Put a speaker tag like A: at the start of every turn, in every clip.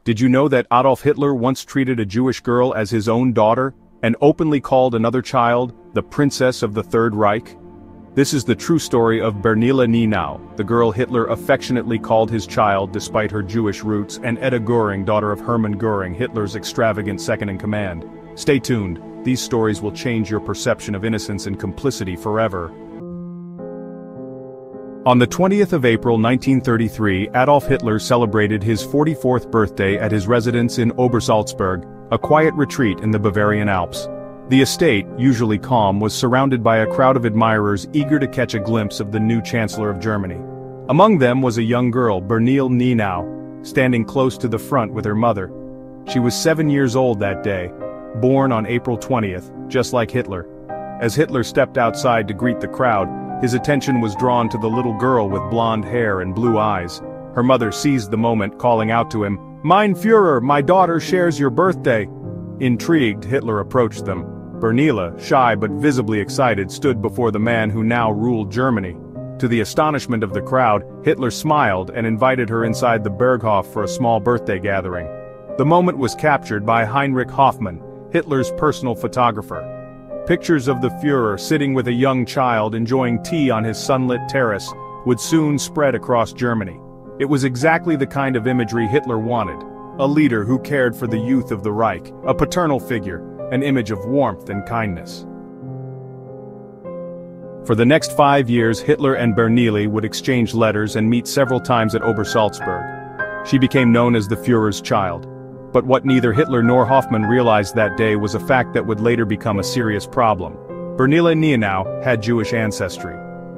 A: Did you know that Adolf Hitler once treated a Jewish girl as his own daughter, and openly called another child the Princess of the Third Reich? This is the true story of Bernile Nienau, the girl Hitler affectionately called his child despite her Jewish roots, and Edda Göring, daughter of Hermann Göring, Hitler's extravagant second-in-command. Stay tuned, these stories will change your perception of innocence and complicity forever. On the 20th of April 1933, Adolf Hitler celebrated his 44th birthday at his residence in Obersalzberg, a quiet retreat in the Bavarian Alps. The estate, usually calm, was surrounded by a crowd of admirers eager to catch a glimpse of the new Chancellor of Germany. Among them was a young girl, Bernile Nienau, standing close to the front with her mother. She was 7 years old that day, born on April 20th, just like Hitler. As Hitler stepped outside to greet the crowd, his attention was drawn to the little girl with blonde hair and blue eyes. Her mother seized the moment, calling out to him, "Mein Führer, my daughter shares your birthday." Intrigued, Hitler approached them. Bernile, shy but visibly excited, stood before the man who now ruled Germany. To the astonishment of the crowd, Hitler smiled and invited her inside the Berghof for a small birthday gathering. The moment was captured by Heinrich Hoffmann, Hitler's personal photographer. Pictures of the Führer sitting with a young child enjoying tea on his sunlit terrace would soon spread across Germany. It was exactly the kind of imagery Hitler wanted. A leader who cared for the youth of the Reich, a paternal figure, an image of warmth and kindness. For the next 5 years, Hitler and Bernile would exchange letters and meet several times at Obersalzberg. She became known as the Führer's child. But what neither Hitler nor Hoffmann realized that day was a fact that would later become a serious problem. Bernile Nienau had Jewish ancestry.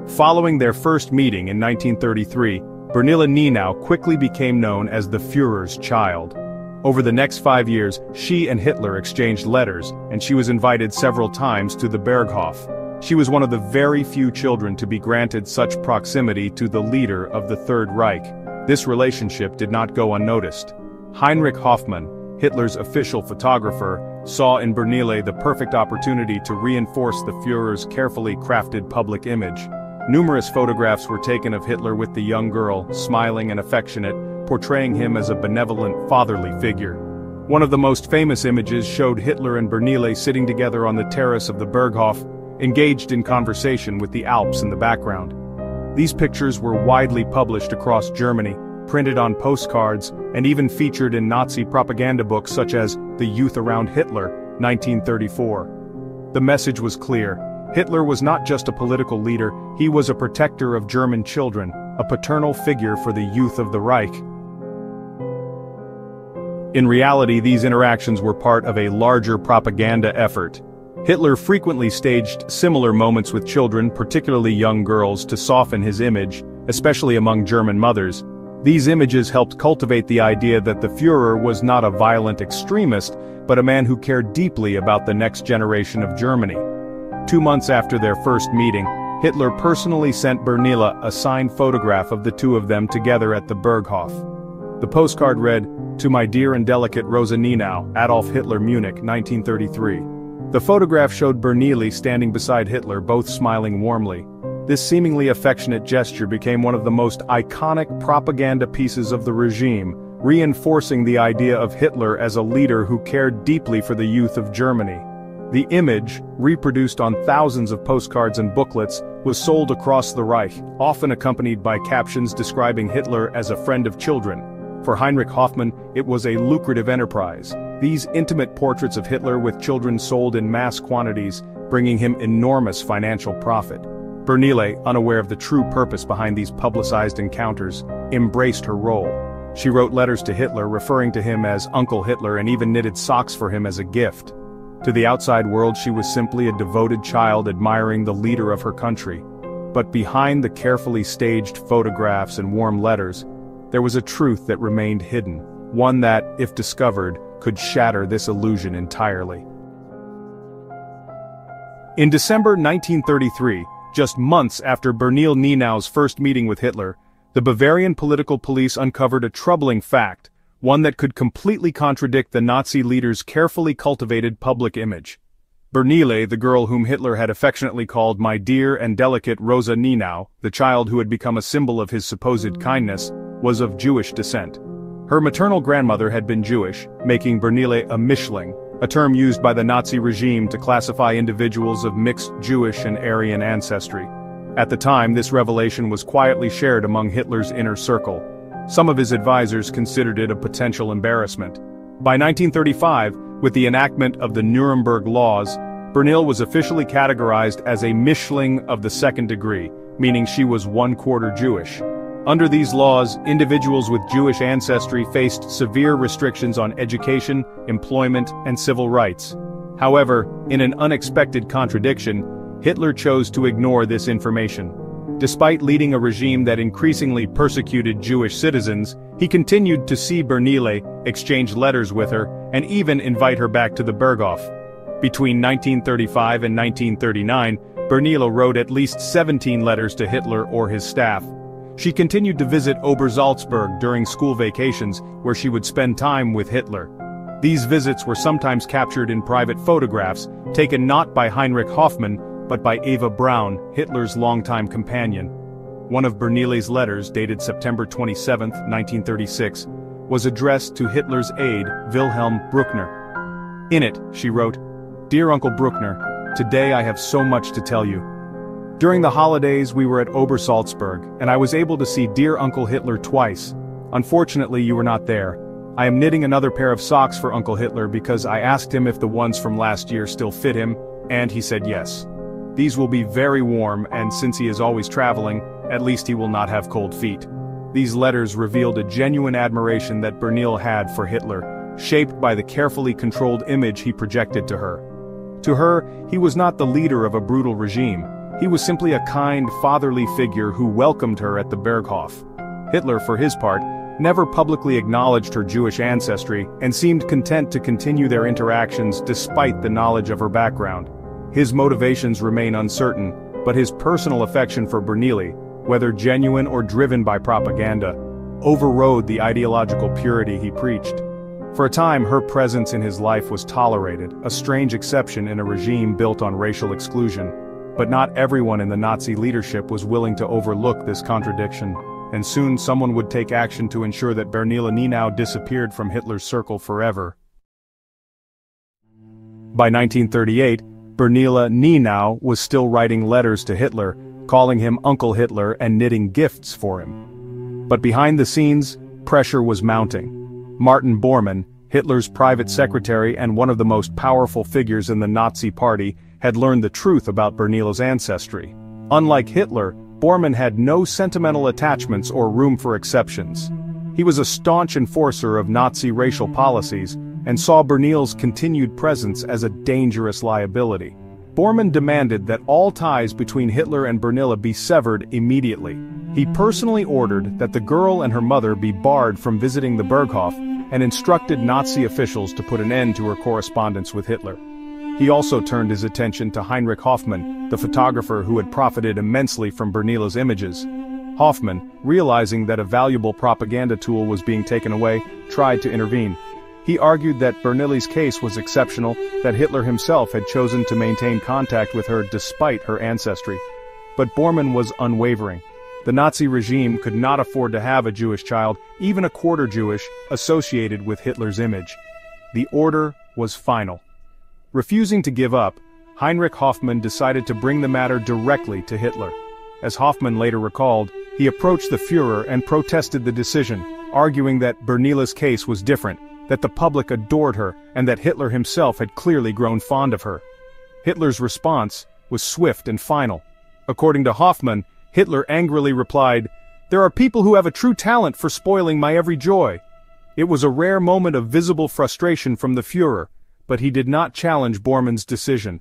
A: Following their first meeting in 1933, Bernile Nienau quickly became known as the Führer's child. Over the next 5 years, she and Hitler exchanged letters, and she was invited several times to the Berghof. She was one of the very few children to be granted such proximity to the leader of the Third Reich. This relationship did not go unnoticed. Heinrich Hoffmann, Hitler's official photographer, saw in Bernile the perfect opportunity to reinforce the Führer's carefully crafted public image. Numerous photographs were taken of Hitler with the young girl, smiling and affectionate, portraying him as a benevolent, fatherly figure. One of the most famous images showed Hitler and Bernile sitting together on the terrace of the Berghof, engaged in conversation with the Alps in the background. These pictures were widely published across Germany, printed on postcards, and even featured in Nazi propaganda books such as The Youth Around Hitler, 1934. The message was clear. Hitler was not just a political leader, he was a protector of German children, a paternal figure for the youth of the Reich. In reality, these interactions were part of a larger propaganda effort. Hitler frequently staged similar moments with children, particularly young girls, to soften his image, especially among German mothers. These images helped cultivate the idea that the Führer was not a violent extremist, but a man who cared deeply about the next generation of Germany. 2 months after their first meeting, Hitler personally sent Bernile a signed photograph of the two of them together at the Berghof. The postcard read, "To my dear and delicate Rosa Nienau, Adolf Hitler, Munich, 1933. The photograph showed Bernile standing beside Hitler, both smiling warmly. This seemingly affectionate gesture became one of the most iconic propaganda pieces of the regime, reinforcing the idea of Hitler as a leader who cared deeply for the youth of Germany. The image, reproduced on thousands of postcards and booklets, was sold across the Reich, often accompanied by captions describing Hitler as a friend of children. For Heinrich Hoffmann, it was a lucrative enterprise. These intimate portraits of Hitler with children sold in mass quantities, bringing him enormous financial profit. Bernile, unaware of the true purpose behind these publicized encounters, embraced her role. She wrote letters to Hitler referring to him as Uncle Hitler and even knitted socks for him as a gift. To the outside world, she was simply a devoted child admiring the leader of her country. But behind the carefully staged photographs and warm letters, there was a truth that remained hidden, one that, if discovered, could shatter this illusion entirely. In December 1933, just months after Bernile Nienau's first meeting with Hitler, the Bavarian political police uncovered a troubling fact, one that could completely contradict the Nazi leader's carefully cultivated public image. Bernile, the girl whom Hitler had affectionately called my dear and delicate Rosa Nienau, the child who had become a symbol of his supposed kindness, was of Jewish descent. Her maternal grandmother had been Jewish, making Bernile a Mischling, a term used by the Nazi regime to classify individuals of mixed Jewish and Aryan ancestry. At the time, this revelation was quietly shared among Hitler's inner circle. Some of his advisors considered it a potential embarrassment. By 1935, with the enactment of the Nuremberg Laws, Bernile was officially categorized as a Mischling of the second degree, meaning she was one-quarter Jewish. Under these laws, individuals with Jewish ancestry faced severe restrictions on education, employment, and civil rights. However, in an unexpected contradiction, Hitler chose to ignore this information. Despite leading a regime that increasingly persecuted Jewish citizens, he continued to see Bernile, exchange letters with her, and even invite her back to the Berghof. Between 1935 and 1939, Bernile wrote at least 17 letters to Hitler or his staff. She continued to visit Obersalzberg during school vacations, where she would spend time with Hitler. These visits were sometimes captured in private photographs, taken not by Heinrich Hoffmann, but by Eva Braun, Hitler's longtime companion. One of Bernile's letters, dated September 27, 1936, was addressed to Hitler's aide, Wilhelm Bruckner. In it, she wrote, "Dear Uncle Bruckner, today I have so much to tell you. During the holidays we were at Obersalzberg, and I was able to see dear Uncle Hitler twice. Unfortunately you were not there. I am knitting another pair of socks for Uncle Hitler because I asked him if the ones from last year still fit him, and he said yes. These will be very warm, and since he is always traveling, at least he will not have cold feet." These letters revealed a genuine admiration that Bernile had for Hitler, shaped by the carefully controlled image he projected to her. To her, he was not the leader of a brutal regime. He was simply a kind, fatherly figure who welcomed her at the Berghof. Hitler, for his part, never publicly acknowledged her Jewish ancestry and seemed content to continue their interactions despite the knowledge of her background. His motivations remain uncertain, but his personal affection for Bernile, whether genuine or driven by propaganda, overrode the ideological purity he preached. For a time, her presence in his life was tolerated, a strange exception in a regime built on racial exclusion. But not everyone in the Nazi leadership was willing to overlook this contradiction, and soon someone would take action to ensure that Bernile Nienau disappeared from Hitler's circle forever. By 1938, Bernile Nienau was still writing letters to Hitler, calling him Uncle Hitler and knitting gifts for him. But behind the scenes, pressure was mounting. Martin Bormann, Hitler's private secretary and one of the most powerful figures in the Nazi Party, had learned the truth about Bernile's ancestry. Unlike Hitler, Bormann had no sentimental attachments or room for exceptions. He was a staunch enforcer of Nazi racial policies, and saw Bernile's continued presence as a dangerous liability. Bormann demanded that all ties between Hitler and Bernile be severed immediately. He personally ordered that the girl and her mother be barred from visiting the Berghof, and instructed Nazi officials to put an end to her correspondence with Hitler. He also turned his attention to Heinrich Hoffmann, the photographer who had profited immensely from Bernile's images. Hoffmann, realizing that a valuable propaganda tool was being taken away, tried to intervene. He argued that Bernile's case was exceptional, that Hitler himself had chosen to maintain contact with her despite her ancestry. But Bormann was unwavering. The Nazi regime could not afford to have a Jewish child, even a quarter Jewish, associated with Hitler's image. The order was final. Refusing to give up, Heinrich Hoffmann decided to bring the matter directly to Hitler. As Hoffmann later recalled, he approached the Führer and protested the decision, arguing that Bernile's case was different, that the public adored her, and that Hitler himself had clearly grown fond of her. Hitler's response was swift and final. According to Hoffmann, Hitler angrily replied, "There are people who have a true talent for spoiling my every joy." It was a rare moment of visible frustration from the Führer, but he did not challenge Bormann's decision.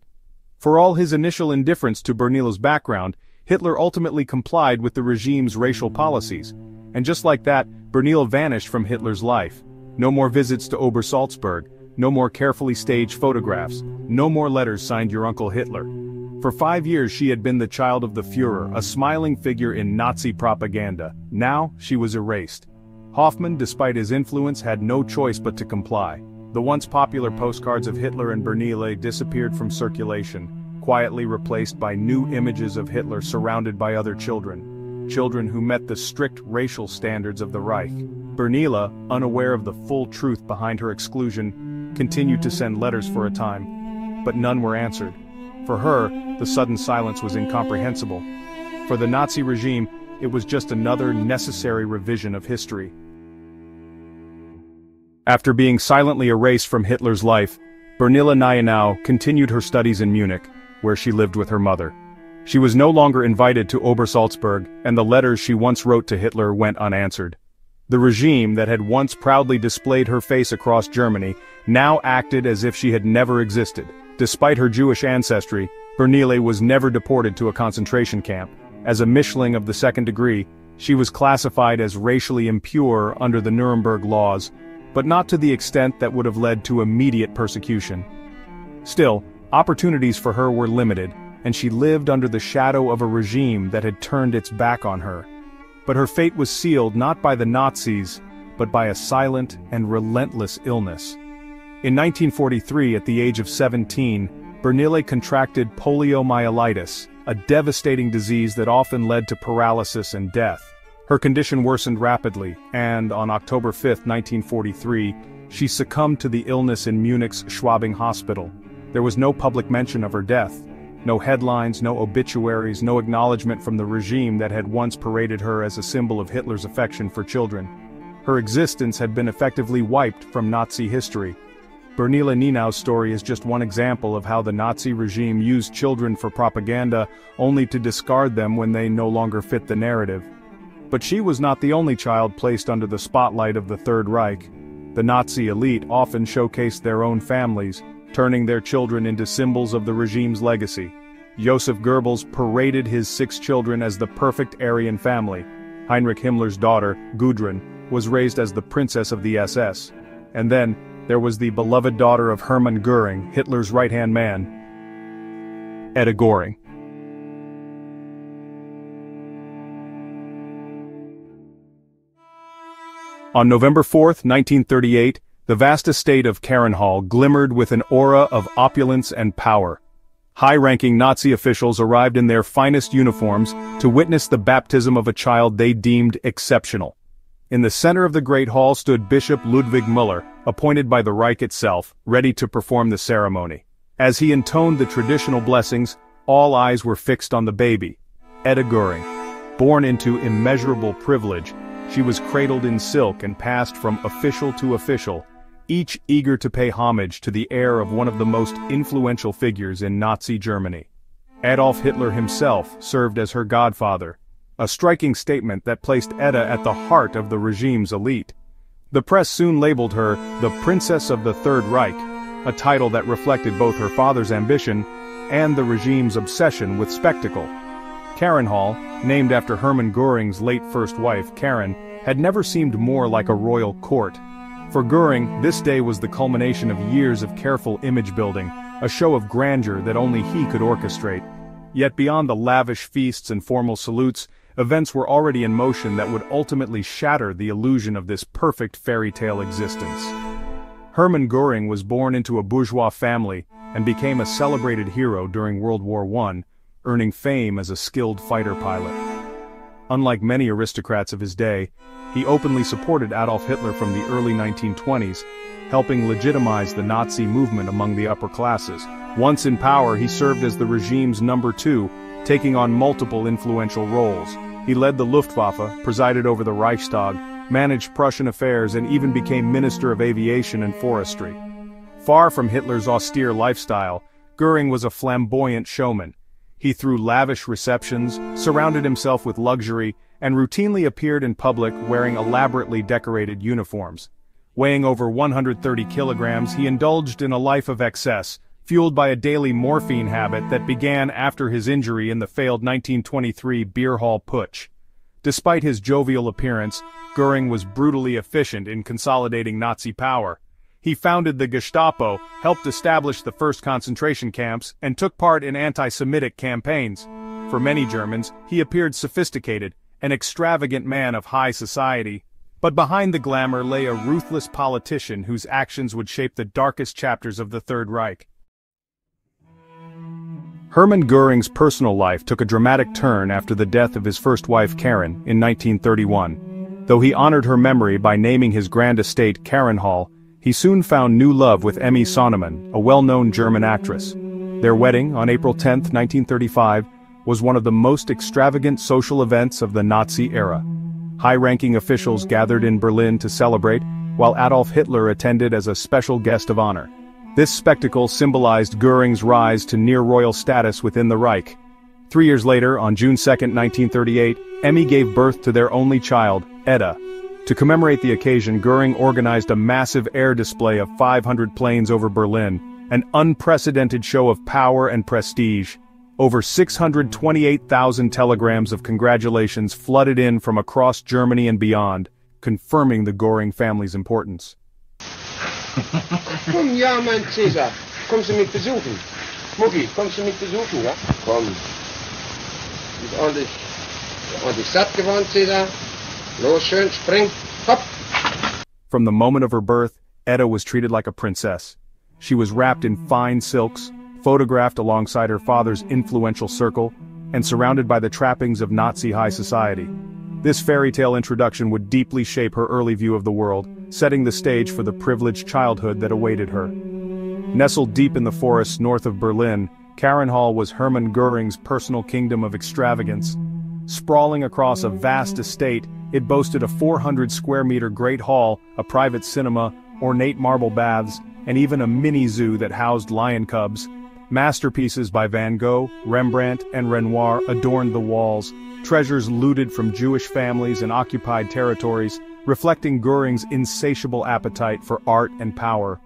A: For all his initial indifference to Bernile's background, Hitler ultimately complied with the regime's racial policies. And just like that, Bernile vanished from Hitler's life. No more visits to Obersalzberg, no more carefully staged photographs, no more letters signed "Your Uncle Hitler." For 5 years she had been the child of the Führer, a smiling figure in Nazi propaganda. Now, she was erased. Hoffmann, despite his influence, had no choice but to comply. The once popular postcards of Hitler and Bernile disappeared from circulation, quietly replaced by new images of Hitler surrounded by other children. Children who met the strict racial standards of the Reich. Bernile, unaware of the full truth behind her exclusion, continued to send letters for a time, but none were answered. For her, the sudden silence was incomprehensible. For the Nazi regime, it was just another necessary revision of history. After being silently erased from Hitler's life, Bernile Nienau continued her studies in Munich, where she lived with her mother. She was no longer invited to Obersalzberg, and the letters she once wrote to Hitler went unanswered. The regime that had once proudly displayed her face across Germany now acted as if she had never existed. Despite her Jewish ancestry, Bernile was never deported to a concentration camp. As a Mischling of the second degree, she was classified as racially impure under the Nuremberg laws, but not to the extent that would have led to immediate persecution. Still, opportunities for her were limited, and she lived under the shadow of a regime that had turned its back on her. But her fate was sealed not by the Nazis, but by a silent and relentless illness. In 1943, at the age of 17, Bernile contracted poliomyelitis, a devastating disease that often led to paralysis and death. Her condition worsened rapidly, and on October 5, 1943, she succumbed to the illness in Munich's Schwabing Hospital. There was no public mention of her death. No headlines, no obituaries, no acknowledgement from the regime that had once paraded her as a symbol of Hitler's affection for children. Her existence had been effectively wiped from Nazi history. Bernile Nienau's story is just one example of how the Nazi regime used children for propaganda only to discard them when they no longer fit the narrative. But she was not the only child placed under the spotlight of the Third Reich. The Nazi elite often showcased their own families, turning their children into symbols of the regime's legacy. Joseph Goebbels paraded his 6 children as the perfect Aryan family. Heinrich Himmler's daughter, Gudrun, was raised as the princess of the SS. And then, there was the beloved daughter of Hermann Göring, Hitler's right-hand man, Edda Göring. On November 4, 1938, the vast estate of Ķēniņš glimmered with an aura of opulence and power. High-ranking Nazi officials arrived in their finest uniforms to witness the baptism of a child they deemed exceptional. In the center of the Great Hall stood Bishop Ludwig Müller, appointed by the Reich itself, ready to perform the ceremony. As he intoned the traditional blessings, all eyes were fixed on the baby, Edda Göring. Born into immeasurable privilege, she was cradled in silk and passed from official to official, each eager to pay homage to the heir of one of the most influential figures in Nazi Germany. Adolf Hitler himself served as her godfather, a striking statement that placed Edda at the heart of the regime's elite. The press soon labeled her the Princess of the Third Reich, a title that reflected both her father's ambition and the regime's obsession with spectacle. Ķēniņš, named after Hermann Göring's late first wife, Karen, had never seemed more like a royal court. For Göring, this day was the culmination of years of careful image building, a show of grandeur that only he could orchestrate. Yet beyond the lavish feasts and formal salutes, events were already in motion that would ultimately shatter the illusion of this perfect fairy tale existence. Hermann Göring was born into a bourgeois family and became a celebrated hero during World War I, earning fame as a skilled fighter pilot. Unlike many aristocrats of his day, he openly supported Adolf Hitler from the early 1920s, helping legitimize the Nazi movement among the upper classes. Once in power, he served as the regime's number 2, taking on multiple influential roles. He led the Luftwaffe, presided over the Reichstag, managed Prussian affairs, and even became Minister of Aviation and Forestry. Far from Hitler's austere lifestyle, Göring was a flamboyant showman. He threw lavish receptions, surrounded himself with luxury, and routinely appeared in public wearing elaborately decorated uniforms. Weighing over 130 kilograms, he indulged in a life of excess, fueled by a daily morphine habit that began after his injury in the failed 1923 beer hall putsch. Despite his jovial appearance, Göring was brutally efficient in consolidating Nazi power. He founded the Gestapo, helped establish the first concentration camps, and took part in anti-Semitic campaigns. For many Germans, he appeared sophisticated, an extravagant man of high society. But behind the glamour lay a ruthless politician whose actions would shape the darkest chapters of the Third Reich. Hermann Göring's personal life took a dramatic turn after the death of his first wife Karen in 1931. Though he honored her memory by naming his grand estate 𝐾𝐿, he soon found new love with 𝐬𝐮𝐬𝐫𝐞, a well-known German actress. Their wedding, on April 10, 1935, was one of the most extravagant social events of the Nazi era. High-ranking officials gathered in Berlin to celebrate, while Adolf Hitler attended as a special guest of honor. This spectacle symbolized Göring's rise to near-royal status within the Reich. 3 years later, on June 2, 1938, 𝐬𝐮 gave birth to their only child, Edda. To commemorate the occasion, Göring organized a massive air display of 500 planes over Berlin, an unprecedented show of power and prestige. Over 628,000 telegrams of congratulations flooded in from across Germany and beyond, confirming the Göring family's importance.
B: Komm, ja, mein Cäsar, kommst du mich besuchen? Mutti, kommst du mich besuchen, ja? Komm. Ist ordentlich satt geworden, Cäsar. Los, schön, spring, hopp!
A: From the moment of her birth, Edda was treated like a princess. She was wrapped in fine silks, photographed alongside her father's influential circle, and surrounded by the trappings of Nazi high society. This fairy tale introduction would deeply shape her early view of the world, setting the stage for the privileged childhood that awaited her. Nestled deep in the forests north of Berlin, 𝐾𝐿 was Hermann Göring's personal kingdom of extravagance. Sprawling across a vast estate, it boasted a 400-square-meter great hall, a private cinema, ornate marble baths, and even a mini-zoo that housed lion cubs. Masterpieces by Van Gogh, Rembrandt, and Renoir adorned the walls, treasures looted from Jewish families and occupied territories, reflecting Göring's insatiable appetite for art and power.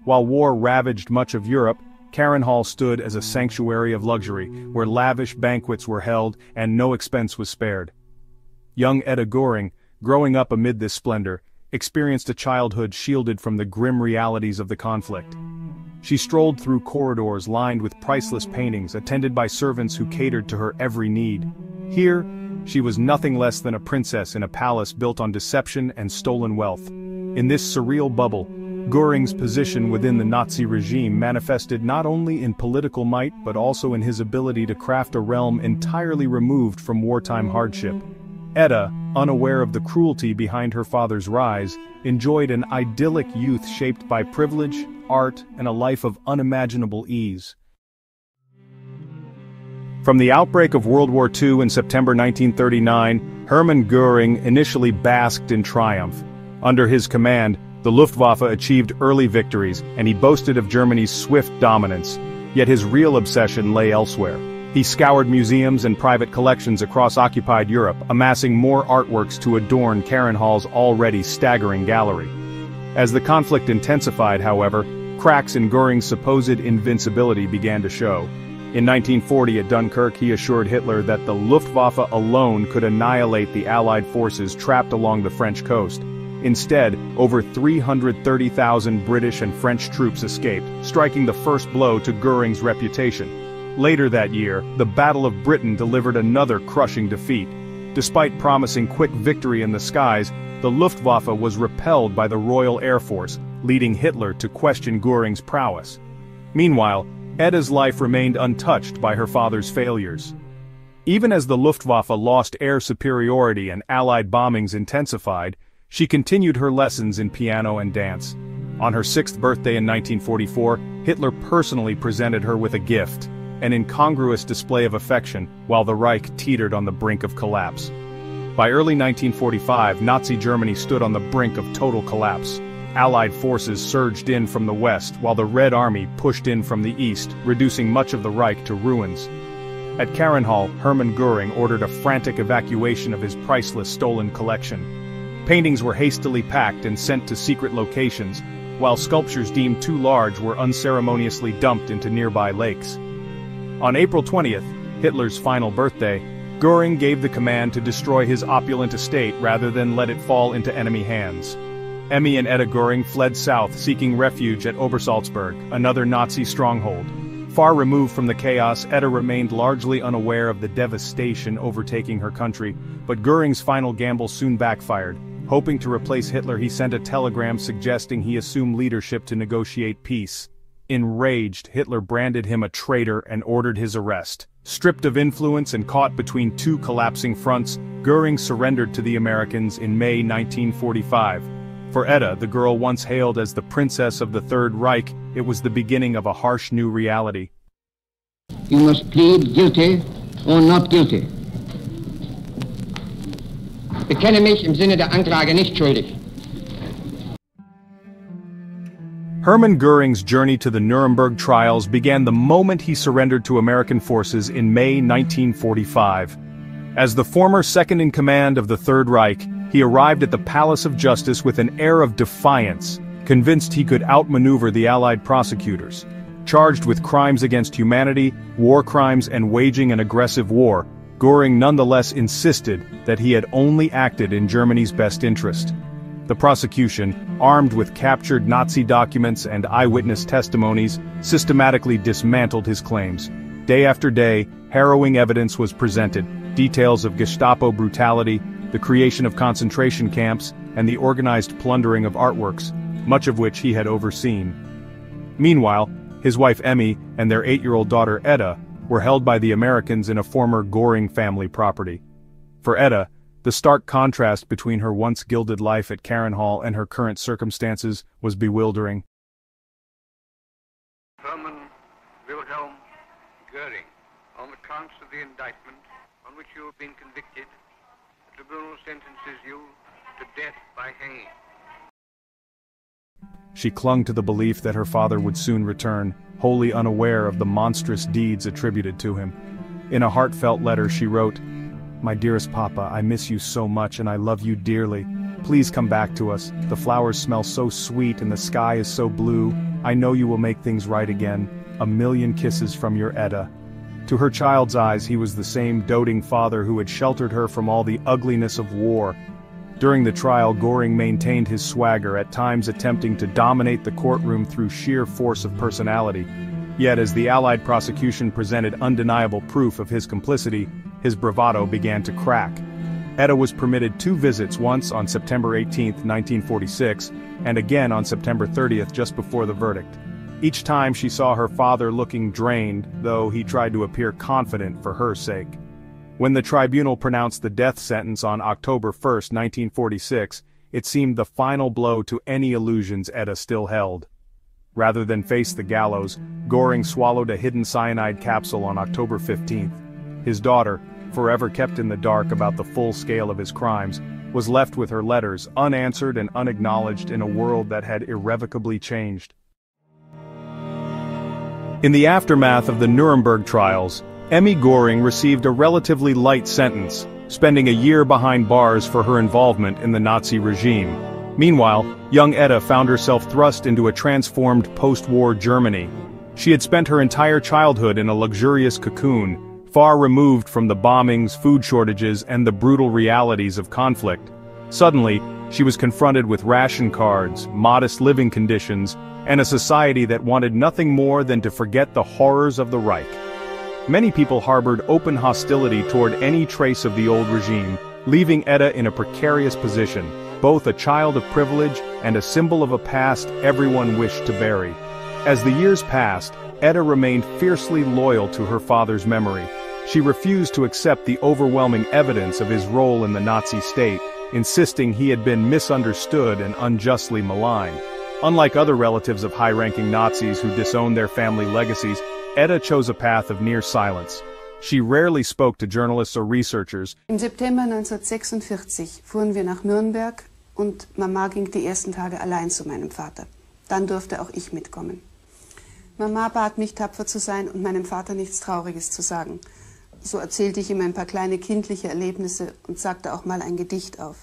A: While war ravaged much of Europe, 𝐾𝐿 stood as a sanctuary of luxury, where lavish banquets were held and no expense was spared. Young Edda Göring, growing up amid this splendor, experienced a childhood shielded from the grim realities of the conflict. She strolled through corridors lined with priceless paintings, attended by servants who catered to her every need. Here, she was nothing less than a princess in a palace built on deception and stolen wealth. In this surreal bubble, Göring's position within the Nazi regime manifested not only in political might but also in his ability to craft a realm entirely removed from wartime hardship. Edda, unaware of the cruelty behind her father's rise, enjoyed an idyllic youth shaped by privilege, art, and a life of unimaginable ease. From the outbreak of World War II in September 1939, Hermann Göring initially basked in triumph. Under his command, the Luftwaffe achieved early victories, and he boasted of Germany's swift dominance. Yet his real obsession lay elsewhere. He scoured museums and private collections across occupied Europe, amassing more artworks to adorn 𝐾𝐿's already staggering gallery. As the conflict intensified, however, cracks in Göring's supposed invincibility began to show. In 1940 at Dunkirk, he assured Hitler that the Luftwaffe alone could annihilate the Allied forces trapped along the French coast. Instead, over 330,000 British and French troops escaped, striking the first blow to Göring's reputation. Later that year, the Battle of Britain delivered another crushing defeat. Despite promising quick victory in the skies, the Luftwaffe was repelled by the Royal Air Force, leading Hitler to question Göring's prowess. Meanwhile, Edda's life remained untouched by her father's failures. Even as the Luftwaffe lost air superiority and Allied bombings intensified, she continued her lessons in piano and dance. On her 6th birthday in 1944, Hitler personally presented her with a gift, an incongruous display of affection, while the Reich teetered on the brink of collapse. By early 1945, Nazi Germany stood on the brink of total collapse. Allied forces surged in from the west, while the Red Army pushed in from the east, reducing much of the Reich to ruins. At 𝐾𝐿, Hermann Göring ordered a frantic evacuation of his priceless stolen collection. Paintings were hastily packed and sent to secret locations, while sculptures deemed too large were unceremoniously dumped into nearby lakes. On April 20th, Hitler's final birthday, Göring gave the command to destroy his opulent estate rather than let it fall into enemy hands. 𝐬𝐮 and Edda Göring fled south, seeking refuge at Obersalzberg, another Nazi stronghold. Far removed from the chaos, Edda remained largely unaware of the devastation overtaking her country, but Göring's final gamble soon backfired. Hoping to replace Hitler, he sent a telegram suggesting he assume leadership to negotiate peace. Enraged, Hitler branded him a traitor and ordered his arrest. Stripped of influence and caught between two collapsing fronts, Göring surrendered to the Americans in May 1945. For Edda, the girl once hailed as the princess of the Third Reich, it was the beginning of a harsh new reality.
B: You must plead guilty or not guilty. Bekenne mich im Sinne der Anklage nicht schuldig.
A: Hermann Göring's journey to the Nuremberg trials began the moment he surrendered to American forces in May 1945. As the former second-in-command of the Third Reich, he arrived at the Palace of Justice with an air of defiance, convinced he could outmaneuver the Allied prosecutors. Charged with crimes against humanity, war crimes and waging an aggressive war, Göring nonetheless insisted that he had only acted in Germany's best interest. The prosecution, armed with captured Nazi documents and eyewitness testimonies, systematically dismantled his claims. Day after day, harrowing evidence was presented, details of Gestapo brutality, the creation of concentration camps, and the organized plundering of artworks, much of which he had overseen. Meanwhile, his wife Emmy and their 8-year-old daughter Edda were held by the Americans in a former Göring family property. For Edda, the stark contrast between her once gilded life at Carenhall and her current circumstances was bewildering.
C: Hermann Wilhelm Göring, on the counts of the indictment on which you have been convicted, the tribunal sentences you to death by hanging.
A: She clung to the belief that her father would soon return, wholly unaware of the monstrous deeds attributed to him. In a heartfelt letter she wrote, "My dearest Papa, I miss you so much and I love you dearly. Please come back to us. The flowers smell so sweet and the sky is so blue. I know you will make things right again. A million kisses from your Edda." To her child's eyes, he was the same doting father who had sheltered her from all the ugliness of war. During the trial, Göring maintained his swagger, at times attempting to dominate the courtroom through sheer force of personality. Yet as the Allied prosecution presented undeniable proof of his complicity, his bravado began to crack. Edda was permitted 2 visits, once on September 18, 1946, and again on September 30th, just before the verdict. Each time she saw her father looking drained, though he tried to appear confident for her sake. When the tribunal pronounced the death sentence on October 1, 1946, it seemed the final blow to any illusions Edda still held. Rather than face the gallows, Göring swallowed a hidden cyanide capsule on October 15th. His daughter, forever kept in the dark about the full scale of his crimes, was left with her letters, unanswered and unacknowledged in a world that had irrevocably changed. In the aftermath of the Nuremberg trials, Emmy Göring received a relatively light sentence, spending a year behind bars for her involvement in the Nazi regime. Meanwhile, young Edda found herself thrust into a transformed post-war Germany. She had spent her entire childhood in a luxurious cocoon, far removed from the bombings, food shortages, and the brutal realities of conflict. Suddenly, she was confronted with ration cards, modest living conditions, and a society that wanted nothing more than to forget the horrors of the Reich. Many people harbored open hostility toward any trace of the old regime, leaving Edda in a precarious position, both a child of privilege and a symbol of a past everyone wished to bury. As the years passed, Edda remained fiercely loyal to her father's memory. She refused to accept the overwhelming evidence of his role in the Nazi state, insisting he had been misunderstood and unjustly maligned. Unlike other relatives of high-ranking Nazis who disowned their family legacies, Edda chose a path of near silence. She rarely spoke to journalists or researchers.
D: Im September 1946 fuhren wir nach Nürnberg und Mama ging die ersten Tage allein zu meinem Vater. Dann durfte auch ich mitkommen. Mama bat mich, tapfer zu sein und meinem Vater nichts Trauriges zu sagen. So erzählte ich ihm ein paar kleine kindliche Erlebnisse und sagte auch mal ein Gedicht auf.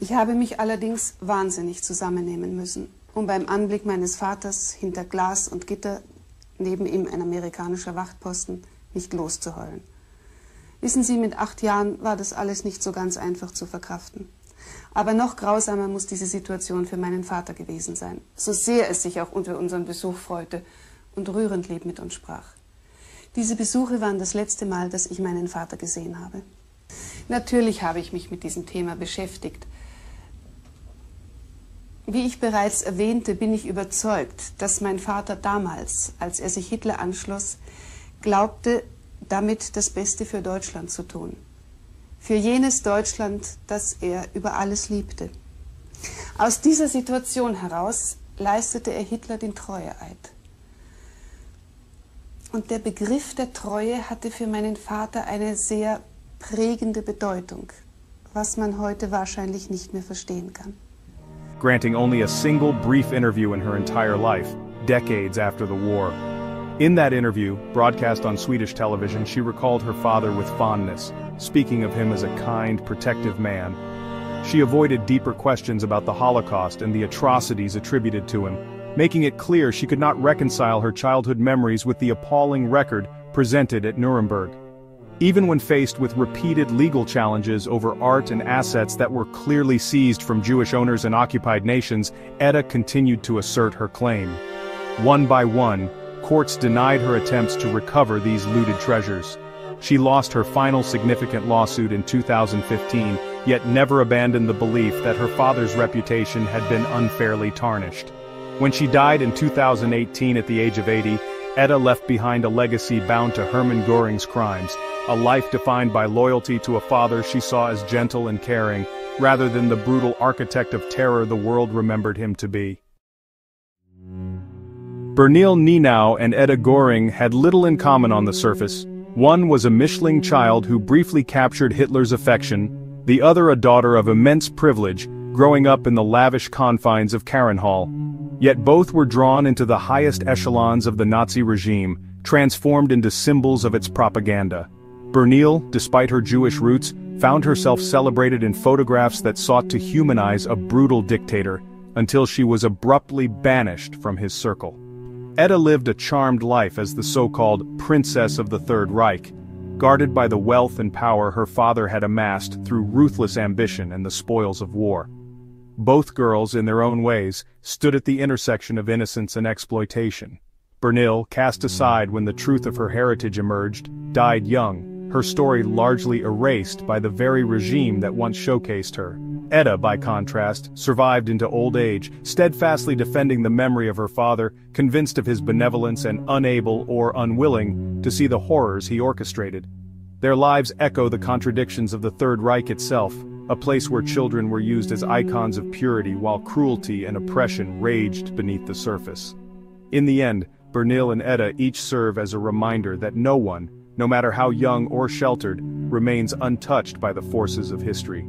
D: Ich habe mich allerdings wahnsinnig zusammennehmen müssen, um beim Anblick meines Vaters hinter Glas und Gitter, neben ihm ein amerikanischer Wachtposten, nicht loszuheulen. Wissen Sie, mit 8 Jahren war das alles nicht so ganz einfach zu verkraften. Aber noch grausamer muss diese Situation für meinen Vater gewesen sein, so sehr es sich auch unter unseren Besuch freute und rührend lieb mit uns sprach. Diese Besuche waren das letzte Mal, dass ich meinen Vater gesehen habe. Natürlich habe ich mich mit diesem Thema beschäftigt. Wie ich bereits erwähnte, bin ich überzeugt, dass mein Vater damals, als er sich Hitler anschloss, glaubte, damit das Beste für Deutschland zu tun. Für jenes Deutschland, das er über alles liebte. Aus dieser Situation heraus leistete er Hitler den Treueeid. Und der Begriff der Treue hatte für meinen Vater eine sehr prägende Bedeutung, was man heute wahrscheinlich nicht mehr verstehen kann.
A: Granting only a single brief interview in her entire life, decades after the war. In that interview, broadcast on Swedish television, she recalled her father with fondness, speaking of him as a kind, protective man. She avoided deeper questions about the Holocaust and the atrocities attributed to him, making it clear she could not reconcile her childhood memories with the appalling record presented at Nuremberg. Even when faced with repeated legal challenges over art and assets that were clearly seized from Jewish owners in occupied nations, Edda continued to assert her claim. One by one, courts denied her attempts to recover these looted treasures. She lost her final significant lawsuit in 2015, yet never abandoned the belief that her father's reputation had been unfairly tarnished. When she died in 2018 at the age of 80, Edda left behind a legacy bound to Hermann Göring's crimes, a life defined by loyalty to a father she saw as gentle and caring, rather than the brutal architect of terror the world remembered him to be. Bernile Nienau and Edda Göring had little in common on the surface. One was a Mischling child who briefly captured Hitler's affection, the other a daughter of immense privilege, growing up in the lavish confines of Karenhall. Yet both were drawn into the highest echelons of the Nazi regime, transformed into symbols of its propaganda. Bernile, despite her Jewish roots, found herself celebrated in photographs that sought to humanize a brutal dictator, until she was abruptly banished from his circle. Edda lived a charmed life as the so-called princess of the Third Reich, guarded by the wealth and power her father had amassed through ruthless ambition and the spoils of war. Both girls, in their own ways, stood at the intersection of innocence and exploitation. Bernile, cast aside when the truth of her heritage emerged, died young, her story largely erased by the very regime that once showcased her. Edda, by contrast, survived into old age, steadfastly defending the memory of her father, convinced of his benevolence and unable or unwilling to see the horrors he orchestrated. Their lives echo the contradictions of the Third Reich itself, a place where children were used as icons of purity while cruelty and oppression raged beneath the surface. In the end, Bernile and Edda each serve as a reminder that no one, no matter how young or sheltered, remains untouched by the forces of history.